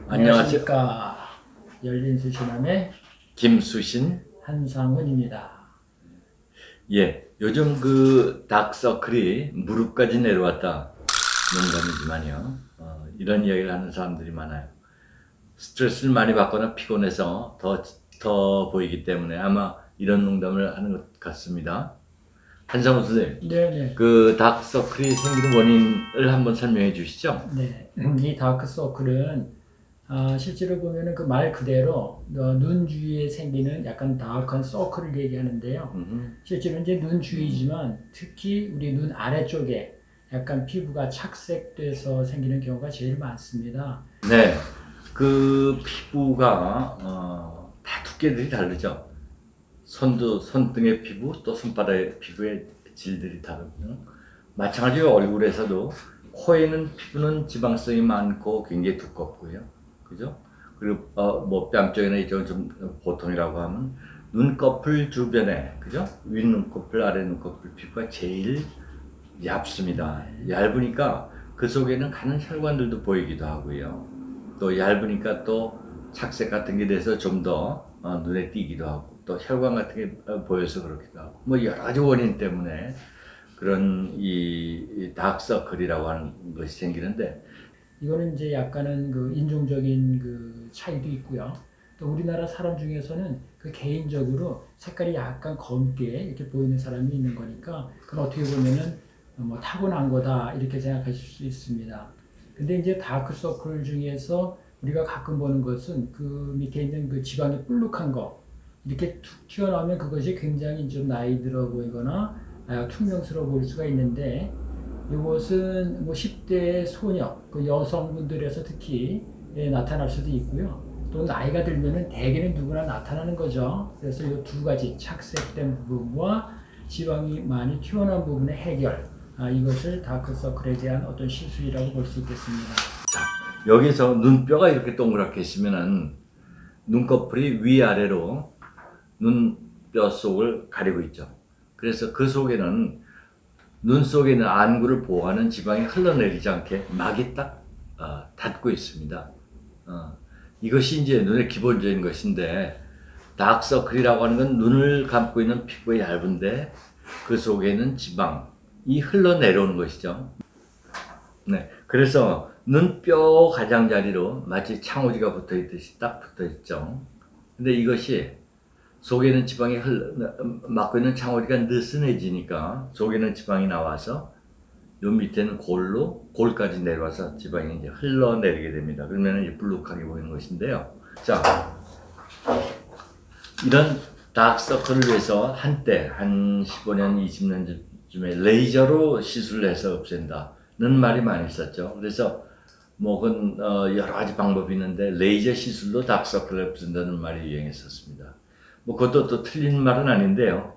안녕하세요. 안녕하십니까. 열린 수신함의 김수신. 한상훈입니다. 예, 요즘 그 다크서클이 무릎까지 내려왔다. 농담이지만요. 이런 이야기를 하는 사람들이 많아요. 스트레스를 많이 받거나 피곤해서 더 보이기 때문에 아마 이런 농담을 하는 것 같습니다. 한상훈 선생님, 네네. 그 다크서클이 생기는 원인을 한번 설명해 주시죠. 네. 이 다크서클은 실제로 보면은 그 말 그대로 눈 주위에 생기는 약간 다크한 서클을 얘기하는데요. 실제로 이제 눈 주위지만 특히 우리 눈 아래쪽에 약간 피부가 착색돼서 생기는 경우가 제일 많습니다. 네, 그 피부가 다 두께들이 다르죠. 손등의 피부, 또 손바닥의 피부의 질들이 다르고요. 마찬가지로 얼굴에서도 코에는 피부는 지방성이 많고 굉장히 두껍고요. 그죠? 그리고 뭐 뺨 쪽이나 이쪽은 좀 보통이라고 하면 눈꺼풀 주변에, 그죠? 윗눈꺼풀, 아랫눈꺼풀 피부가 제일 얇습니다. 얇으니까 그 속에는 가는 혈관들도 보이기도 하고요. 또 얇으니까 또 착색 같은 게 돼서 좀 더 눈에 띄기도 하고, 또 혈관 같은 게 보여서 그렇기도 하고, 뭐 여러 가지 원인 때문에 그런 이 다크서클이라고 하는 것이 생기는데, 이거는 이제 약간은 그 인종적인 그 차이도 있고요. 또 우리나라 사람 중에서는 그 개인적으로 색깔이 약간 검게 이렇게 보이는 사람이 있는 거니까 그건 어떻게 보면은 뭐 타고난 거다 이렇게 생각하실 수 있습니다. 근데 이제 다크서클 중에서 우리가 가끔 보는 것은 그 밑에 있는 그 지방이 불룩한 거 이렇게 툭 튀어나오면 그것이 굉장히 좀 나이 들어 보이거나 퉁명스러워 보일 수가 있는데 이것은 뭐 10대 소녀, 그 여성분들에서 특히 나타날 수도 있고요. 또 나이가 들면은 대개는 누구나 나타나는 거죠. 그래서 이 두 가지 착색된 부분과 지방이 많이 튀어나온 부분의 해결, 이것을 다크서클에 대한 어떤 시술이라고 볼 수 있겠습니다. 자, 여기서 눈뼈가 이렇게 동그랗게 있으면은 눈꺼풀이 위아래로 눈뼈 속을 가리고 있죠. 그래서 그 속에는 눈 속에 있는 안구를 보호하는 지방이 흘러내리지 않게 막이 딱 닫고 있습니다. 이것이 이제 눈의 기본적인 것인데, 다크서클이라고 하는 건 눈을 감고 있는 피부가 얇은데 그 속에 있는 지방이 흘러내려오는 것이죠. 네, 그래서 눈뼈 가장자리로 마치 창호지가 붙어 있듯이 딱 붙어 있죠. 근데 이것이 속에는 지방이 막고 있는 창호지가 느슨해지니까 속에는 지방이 나와서 요 밑에는 골까지 내려와서 지방이 이제 흘러내리게 됩니다. 그러면 이제 불룩하게 보이는 것인데요. 자, 이런 다크서클을 위해서 한때 한 15년, 20년쯤에 레이저로 시술을 해서 없앤다는 말이 많이 있었죠. 그래서 뭐 그건 여러 가지 방법이 있는데 레이저 시술로 다크서클을 없앤다는 말이 유행했었습니다. 뭐 그것도 또 틀린 말은 아닌데요.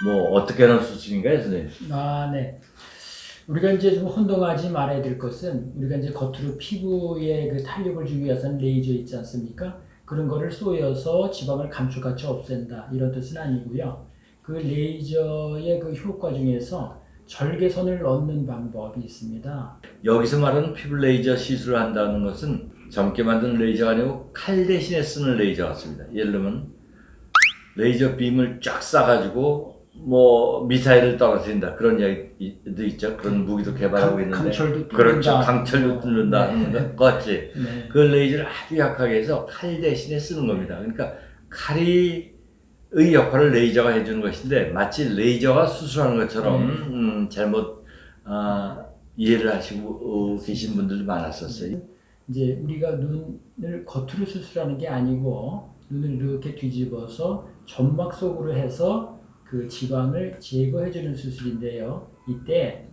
뭐 어떻게 하는 수술인가요, 선생님? 네. 우리가 이제 좀 혼동하지 말아야 될 것은 우리가 이제 겉으로 피부에 그 탄력을 주기 위해서는 레이저 있지 않습니까? 그런 거를 쏘여서 지방을 감쪽같이 없앤다 이런 뜻은 아니고요. 그 레이저의 그 효과 중에서 절개선을 넣는 방법이 있습니다. 여기서 말하는 피부 레이저 시술을 한다는 것은 젊게 만든 레이저가 아니고 칼 대신에 쓰는 레이저 같습니다. 예를 들면 레이저 빔을 쫙 쏴가지고 뭐 미사일을 떨어뜨린다 그런 이야기도 있죠. 그런 무기도 개발하고 있는데, 강철도 그렇죠. 뚫는다. 강철도 뚫는다 하는 것 같지. 네. 그 레이저를 아주 약하게 해서 칼 대신에 쓰는 겁니다. 그러니까 칼이 의 역할을 레이저가 해주는 것인데 마치 레이저가 수술하는 것처럼 잘못 이해를 하시고 계신 분들도 많았었어요. 이제 우리가 눈을 겉으로 수술하는 게 아니고 눈을 이렇게 뒤집어서 점막 속으로 해서 그 지방을 제거해 주는 수술인데요. 이때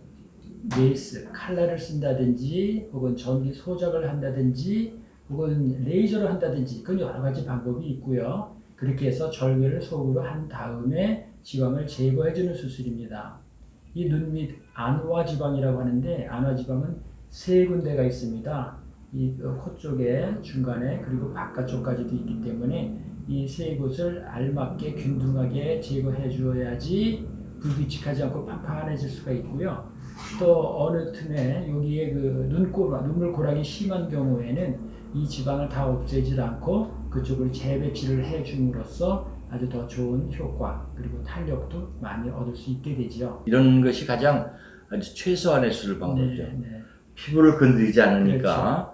메스, 칼날을 쓴다든지 혹은 전기 소작을 한다든지 혹은 레이저를 한다든지 그건 여러 가지 방법이 있고요. 그렇게 해서 절개를 속으로 한 다음에 지방을 제거해 주는 수술입니다. 이 눈 밑 안화지방이라고 하는데 안화지방은 세 군데가 있습니다. 이 코 쪽에 중간에 그리고 바깥쪽까지도 있기 때문에 이 세 곳을 알맞게 균등하게 제거해 주어야지 불규칙하지 않고 판판해질 수가 있고요. 또 어느 틈에 여기에 그 눈물 고랑이 심한 경우에는 이 지방을 다 없애질 않고 그쪽을 재배치를 해줌으로써 아주 더 좋은 효과 그리고 탄력도 많이 얻을 수 있게 되죠. 이런 것이 가장 아주 최소한의 수를 방법이죠. 네. 피부를 건드리지 않으니까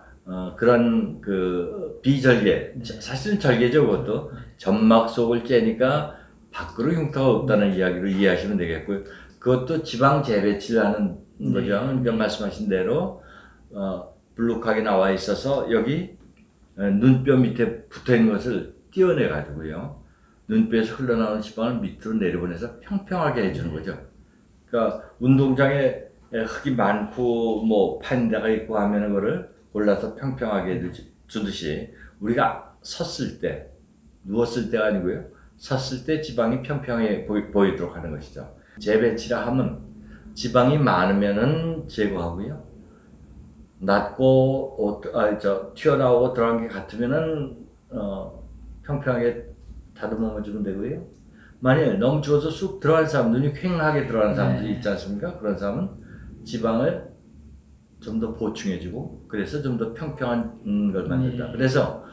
그런 그 비절개, 네. 사실은 절개죠. 그것도 점막 속을 째니까 밖으로 흉터가 없다는 이야기를 이해하시면 되겠고요. 그것도 지방 재배치를 하는 거죠. 그러니까 말씀하신 대로 블룩하게 나와 있어서 여기 눈뼈 밑에 붙어 있는 것을 띄어내 가지고요. 눈뼈에서 흘러나오는 지방을 밑으로 내려보내서 평평하게 해주는 거죠. 그러니까 운동장에 흙이 많고 뭐 파인 데가 있고 하면 그거를 골라서 평평하게 주듯이 우리가 섰을 때, 누웠을 때가 아니고요. 섰을 때 지방이 평평해 보이도록 하는 것이죠. 재배치라 하면 지방이 많으면은 제거하고요. 낮고 튀어나오고 들어간 게 같으면은 평평하게 다듬어 주면 되고요. 만일 너무 추워서 쑥 들어간 사람, 눈이 퀭하게 들어가는 사람들이 있지 않습니까? 그런 사람은 지방을 좀 더 보충해주고 그래서 좀 더 평평한 걸 만든다. 그래서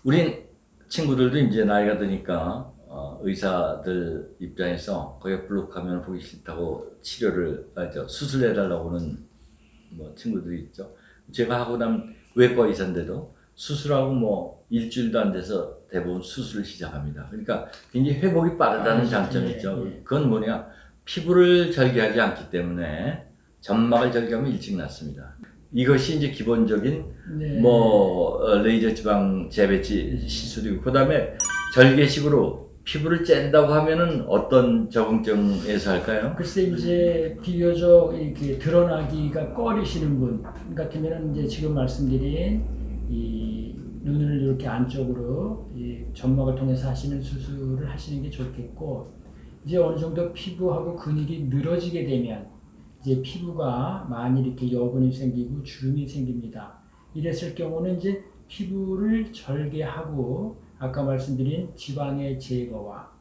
우린 친구들도 이제 나이가 드니까 의사들 입장에서 거기에 블록하면 보기 싫다고 수술해달라고 하는 뭐 친구들이 있죠. 제가 하고 난 외과 의사인데도 수술하고 뭐 일주일도 안 돼서 대부분 수술을 시작합니다. 그러니까 굉장히 회복이 빠르다는 장점이 있죠. 그건 뭐냐? 피부를 절개하지 않기 때문에 점막을 절개하면 일찍 낫습니다. 이것이 이제 기본적인 레이저 지방 재배치 시술이고, 그다음에 절개식으로 피부를 짠다고 하면은 어떤 적응증에서 할까요? 글쎄 이제 비교적 이렇게 드러나기가 꺼리시는 분 같으면은 이제 지금 말씀드린 이 눈을 이렇게 안쪽으로 이 점막을 통해서 하시는 수술을 하시는 게 좋겠고, 이제 어느 정도 피부하고 근육이 늘어지게 되면 이제 피부가 많이 이렇게 여분이 생기고 주름이 생깁니다. 이랬을 경우는 이제 피부를 절개하고 아까 말씀드린 지방의 제거와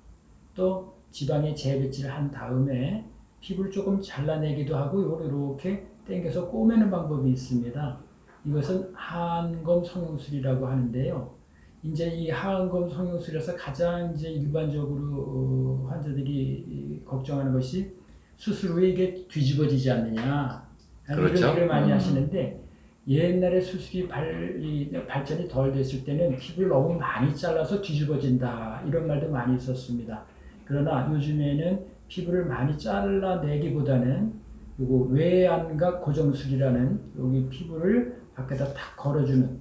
또 지방의 재배치를 한 다음에 피부를 조금 잘라내기도 하고 이렇게 당겨서 꼬매는 방법이 있습니다. 이것은 하안검 성형술이라고 하는데요. 이제 이 하안검 성형술에서 가장 이제 일반적으로 환자들이 걱정하는 것이 수술 후에 이게 뒤집어지지 않느냐. 그렇죠. 이런 얘기를 많이 하시는데, 옛날에 수술이 발전이 덜 됐을 때는 피부를 너무 많이 잘라서 뒤집어진다 이런 말도 많이 있었습니다. 그러나 요즘에는 피부를 많이 잘라내기보다는 요거 외안각 고정술이라는 여기 피부를 밖에다 탁 걸어주는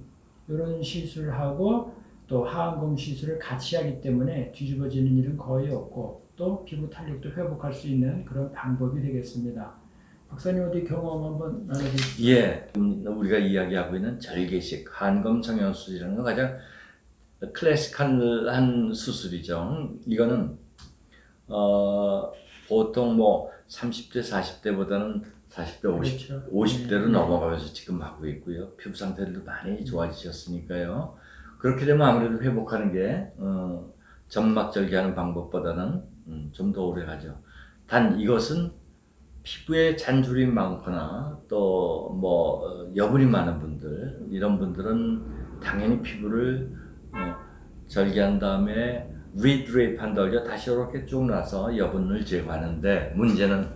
이런 시술하고 또 하안검 시술을 같이 하기 때문에 뒤집어지는 일은 거의 없고 또 피부 탄력도 회복할 수 있는 그런 방법이 되겠습니다. 박사님 어디 경험 한번 나눠주시죠. 예, 우리가 이야기하고 있는 절개식 하안검 성형술이라는 건 가장 클래식한 수술이죠. 이거는 보통 뭐 30대, 40대보다는 40대, 50대로 넘어가면서 지금 하고 있고요. 피부 상태도 많이 좋아지셨으니까요. 그렇게 되면 아무래도 회복하는 게 점막 절개하는 방법보다는 좀 더 오래 가죠. 단 이것은 피부에 잔주름이 많거나 또 뭐 여분이 많은 분들, 이런 분들은 당연히 피부를 절개한 다음에 리드레이프 한다고 하죠. 다시 이렇게 쭉 놔서 여분을 제거하는데, 문제는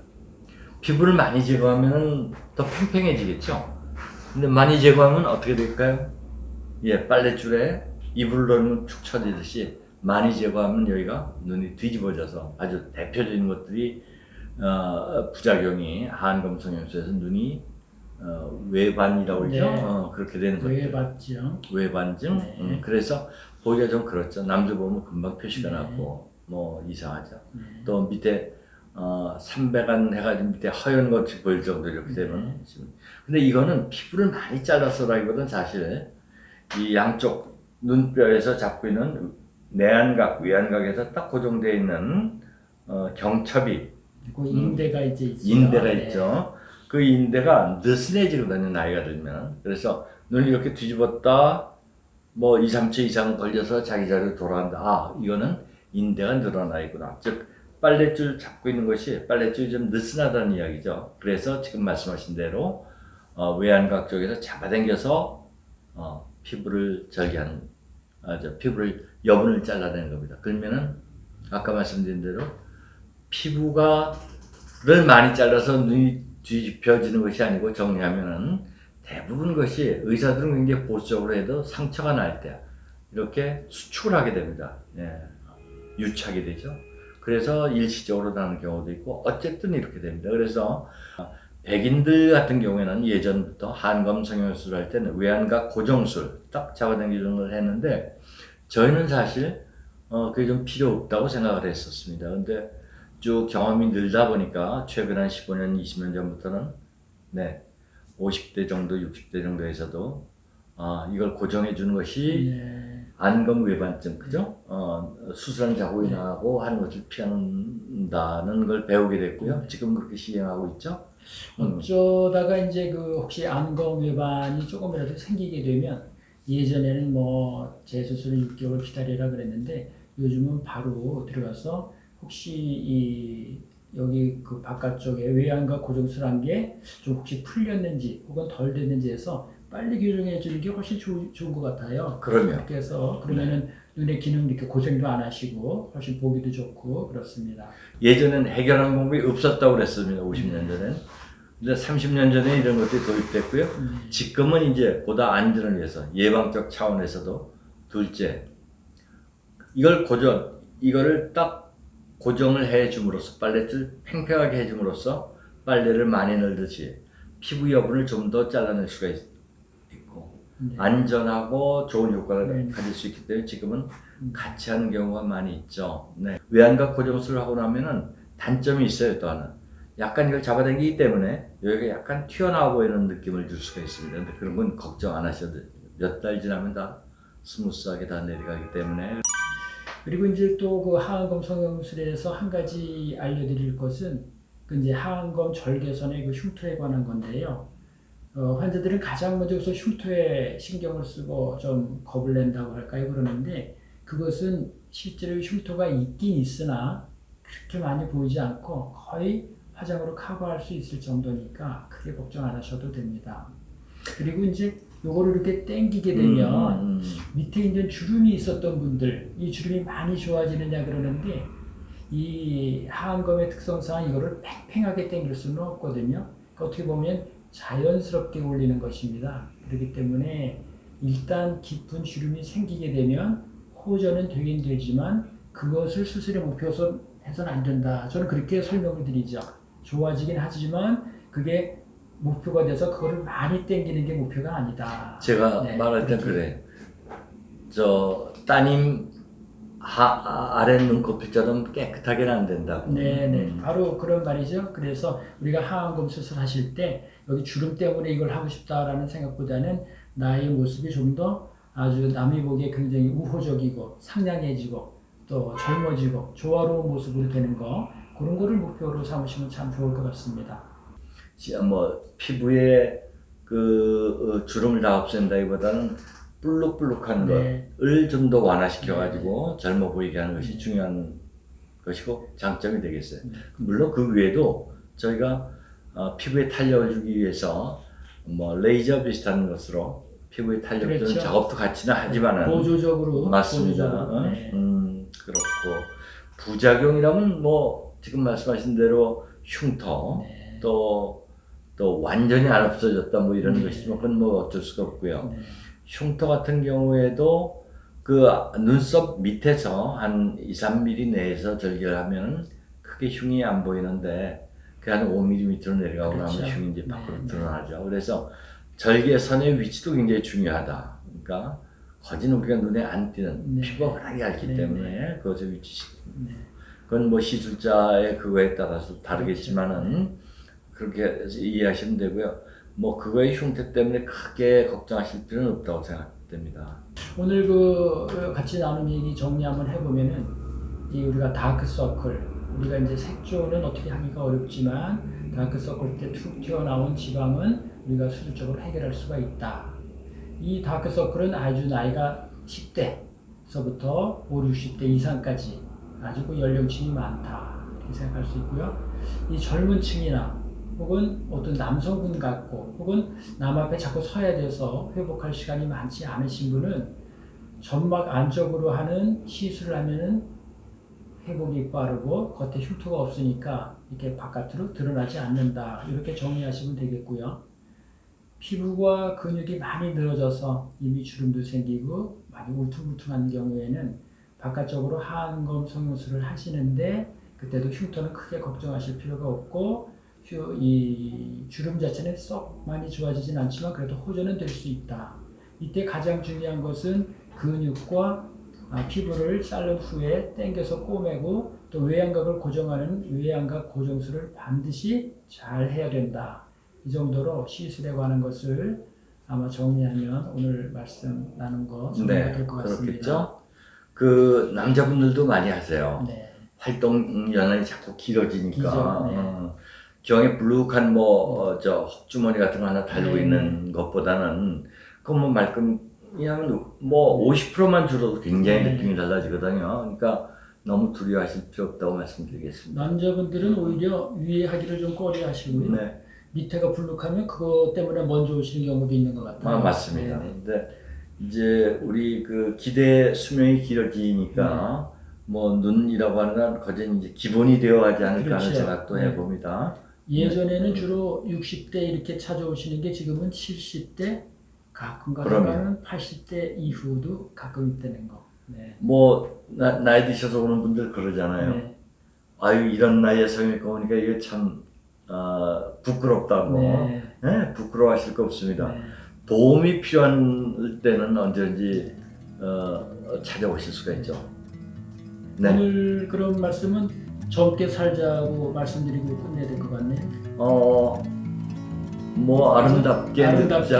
피부를 많이 제거하면 더 팽팽해지겠죠. 근데 많이 제거하면 어떻게 될까요? 예, 빨랫줄에 이불을 넣으면 축 처지듯이 많이 제거하면 여기가 눈이 뒤집어져서 아주 대표적인 것들이 부작용이 하안검 성형술에서 눈이 외반이라고 그러죠. 그렇게 되는 것들. 외반증. 그래서 보기가 좀 그렇죠. 남들 보면 금방 표시가 나고 뭐 이상하죠. 또 밑에 삼배간 해가지고 밑에 허연 것이 보일 정도 이렇게 되면. 근데 이거는 피부를 많이 잘라서라기보다는 사실 이 양쪽 눈뼈에서 잡고 있는 내안각, 위안각에서 딱 고정되어 있는 경첩이 그 인대가 이제 있어요. 인대가 있죠. 그 인대가 느슨해지거든요, 나이가 들면. 그래서 눈을 이렇게 뒤집었다 뭐 2, 3초 이상 걸려서 자기 자리로 돌아간다. 아, 이거는 인대가 늘어나 있구나. 즉 빨랫줄 잡고 있는 것이 빨랫줄이 좀 느슨하다는 이야기죠. 그래서 지금 말씀하신 대로 외안각 쪽에서 잡아당겨서 피부를 절개하는, 피부를 여분을 잘라내는 겁니다. 그러면은 아까 말씀드린 대로 피부가를 많이 잘라서 눈이 뒤집혀지는 것이 아니고 정리하면은 대부분 것이 의사들은 굉장히 보수적으로 해도 상처가 날 때 이렇게 수축을 하게 됩니다. 예, 유착이 되죠. 그래서 일시적으로 나는 경우도 있고 어쨌든 이렇게 됩니다. 그래서 백인들 같은 경우에는 예전부터 한검 성형수술 할 때는 외안각 고정술 딱 잡아당기는 걸 했는데 저희는 사실 그게 좀 필요 없다고 생각을 했었습니다. 근데 쭉 경험이 늘다 보니까 최근 한 15년, 20년 전부터는 네, 50대 정도, 60대 정도에서도 이걸 고정해 주는 것이 네. 안검 외반증, 그죠? 수술한 자국이 나고 하는 것을 피한다는 걸 배우게 됐고요. 지금 그렇게 시행하고 있죠. 어쩌다가 이제 그 혹시 안검 외반이 조금이라도 생기게 되면 예전에는 뭐 재수술을 6개월 기다리라 그랬는데 요즘은 바로 들어가서 혹시 이 여기 그 바깥쪽에 외안과 고정술한 게 좀 혹시 풀렸는지 혹은 덜 됐는지 해서 빨리 교정해 주는 게 훨씬 좋은 것 같아요. 그럼요. 그렇게 해서 그러면은 눈의 기능 이렇게 고생도 안 하시고 훨씬 보기도 좋고 그렇습니다. 예전엔 해결하는 방법이 없었다고 그랬습니다. 50년 전엔. 근데 30년 전에 이런 것들이 도입됐고요. 지금은 이제 보다 안전을 위해서 예방적 차원에서도 둘째, 이거를 딱 고정을 해 줌으로써 빨래를 팽팽하게 해 줌으로써 빨래를 많이 널듯이 피부 여분을 좀 더 잘라낼 수가 있고 안전하고 좋은 효과를 가질 수 있기 때문에 지금은 같이 하는 경우가 많이 있죠. 네. 외안각 고정술을 하고 나면은 단점이 있어요. 또 하나. 약간 이걸 잡아당기기 때문에 여기가 약간 튀어나와 보이는 느낌을 줄 수가 있습니다. 근데 그런 건 걱정 안 하셔도 돼요. 몇 달 지나면 다 스무스하게 다 내려가기 때문에. 그리고 이제 또 그 하안검 성형술에서 한 가지 알려드릴 것은 그 이제 하안검 절개선의 그 흉터에 관한 건데요. 환자들은 가장 먼저 그 흉터에 신경을 쓰고 좀 겁을 낸다고 할까요? 그러는데 그것은 실제로 흉터가 있긴 있으나 그렇게 많이 보이지 않고 거의 화장으로 커버할 수 있을 정도니까 크게 걱정 안 하셔도 됩니다. 그리고 이제 요거를 이렇게 당기게 되면 밑에 있는 주름이 있었던 분들 이 주름이 많이 좋아지느냐 그러는데 이 하안검의 특성상 이거를 팽팽하게 당길 수는 없거든요. 그러니까 어떻게 보면 자연스럽게 올리는 것입니다. 그렇기 때문에 일단 깊은 주름이 생기게 되면 호전은 되긴 되지만 그것을 수술의 목표로 해서는 안 된다. 저는 그렇게 설명을 드리죠. 좋아지긴 하지만 그게 목표가 돼서 그거를 많이 당기는 게 목표가 아니다. 제가 네, 말할 땐 그렇게. 그래. 따님 아래 눈꺼풀처럼 깨끗하게는 안 된다고. 네네. 바로 그런 말이죠. 그래서 우리가 하안검 수술하실 때 여기 주름 때문에 이걸 하고 싶다라는 생각보다는 나의 모습이 좀 더 아주 남이 보기에 굉장히 우호적이고 상냥해지고 또 젊어지고 조화로운 모습으로 되는 거 그런 거를 목표로 삼으시면 참 좋을 것 같습니다. 뭐 피부에 그 주름을 다 없앤다기보다는 불룩불룩한 네. 것을 좀 더 완화시켜가지고 젊어 보이게 하는 것이 중요한 것이고 장점이 되겠어요. 물론 그 외에도 저희가 피부에 탄력을 주기 위해서 뭐 레이저 비슷한 것으로 피부에 탄력 주는 그렇죠. 작업도 같이는 하지만은 보조적으로 맞습니다. 보조적으로. 네. 그렇고 부작용이라면 뭐 지금 말씀하신 대로 흉터 네. 또 완전히 안 없어졌다 뭐 이런 것이지만 그건 뭐 어쩔 수가 없고요. 네. 흉터 같은 경우에도 그 눈썹 밑에서 한 2, 3mm 내에서 절개를 하면 크게 흉이 안 보이는데 그 한 5mm 내려가고 그렇죠. 나면 흉이 이제 밖으로 네. 드러나죠. 그래서 절개선의 위치도 굉장히 중요하다. 그러니까 거진 우리가 눈에 안 띄는 네. 피부가 워낙 얇기 네. 때문에 그것의 위치. 네. 그건 뭐 시술자의 그거에 따라서 다르겠지만은 그렇게 이해하시면 되고요. 뭐 그거의 흉터 때문에 크게 걱정하실 필요는 없다고 생각됩니다. 오늘 그 같이 나눈 얘기 정리 한번 해보면은 이 우리가 다크서클 우리가 이제 색조는 어떻게 하기가 어렵지만 다크서클 때 툭 튀어나온 지방은 우리가 수술적으로 해결할 수가 있다. 이 다크서클은 아주 나이가 10대서부터 5, 60대 이상까지 아주 그 연령층이 많다. 이렇게 생각할 수 있고요. 이 젊은 층이나 혹은 어떤 남성분 같고 혹은 남 앞에 자꾸 서야 돼서 회복할 시간이 많지 않으신 분은 점막 안쪽으로 하는 시술을 하면은 회복이 빠르고 겉에 흉터가 없으니까 이렇게 바깥으로 드러나지 않는다. 이렇게 정리하시면 되겠고요. 피부와 근육이 많이 늘어져서 이미 주름도 생기고 많이 울퉁불퉁한 경우에는 바깥쪽으로 하안검 성형수술을 하시는데 그때도 흉터는 크게 걱정하실 필요가 없고 이 주름 자체는 썩 많이 좋아지진 않지만 그래도 호전은 될 수 있다. 이때 가장 중요한 것은 근육과 피부를 자른 후에 당겨서 꼬매고 또 외양각을 고정하는 외양각 고정술을 반드시 잘 해야 된다. 이 정도로 시술에 관한 것을 아마 정리하면 오늘 말씀 나눈 거 정리가 될 것 같습니다. 그렇겠죠. 그 남자분들도 많이 하세요. 네. 활동 연한이 자꾸 길어지니까 길죠. 네. 경에 불룩한 저 헛주머니 같은 거 하나 달고 네. 있는 것보다는 그건 뭐 말끔 그냥 뭐 50%만 줄어도 굉장히 네. 느낌이 달라지거든요. 그러니까 너무 두려워하실 필요 없다고 말씀드리겠습니다. 남자분들은 오히려 위에 하기를 좀 꺼려하시고요. 네, 밑에가 불룩하면 그것 때문에 먼저 오시는 경우도 있는 것 같아요. 맞습니다. 네. 근데 이제 우리 그 기대 수명이 길어지니까 뭐 눈이라고 하는 건 거진 이제 기본이 되어야지 않을까 하는 그렇죠. 생각도 네. 해봅니다. 예전에는 주로 60대 이렇게 찾아오시는 게 지금은 70대 가끔가 그럼요. 하면 80대 이후도 가끔 있다는 거. 네. 뭐 나이 드셔서 오는 분들 그러잖아요. 네. 아유 이런 나이에 성형외과 오니까 이게 참 부끄럽다고. 네. 네, 부끄러워하실 거 없습니다. 네. 도움이 필요한 때는 언제든지 찾아오실 수가 있죠. 네. 오늘 그런 말씀은 젊게 살자고 말씀드리고 끝내야 될 것 같네요. 뭐 아름답게 아름답게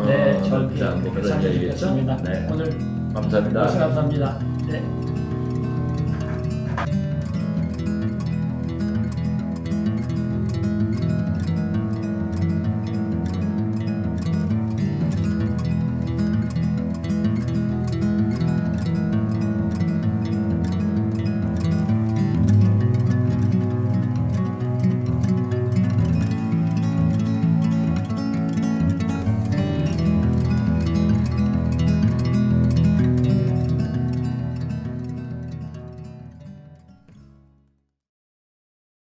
네, 젊게 자, 뭐 그런 살면 얘기겠죠. 좋겠습니다. 네. 오늘 감사합니다. 말씀 감사합니다. 네.